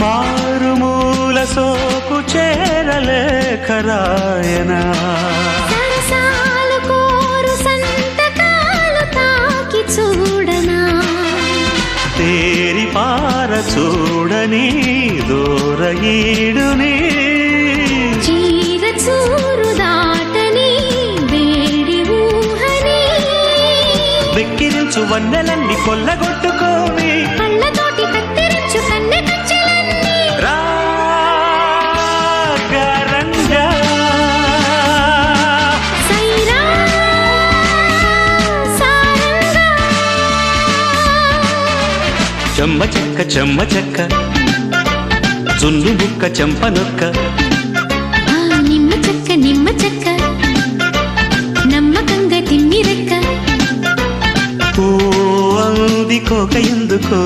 మారుమూల సోకు చేరలేఖ రాయనా సరసాలు కోరు సంతకాలు తాకి చూడనా తేరి పార చూడని దూరయీడుని చీర చూరు దాటని వేడి ఊహని వెక్కిరించు వన్నెలన్నీ కొల్లగొట్టుకోని కళ్ళతోటి కత్తిరించు కన్నె కచ్చలన్నీ రాగరంగా సైరా సారంగా చెమ్మ చెక్క జున్ను బుక్క చెంపనొక్క నిమ్మ చెక్క నమ్మకంగా తిమ్మిరెక్క ఓ అందుకోక ఎందుకో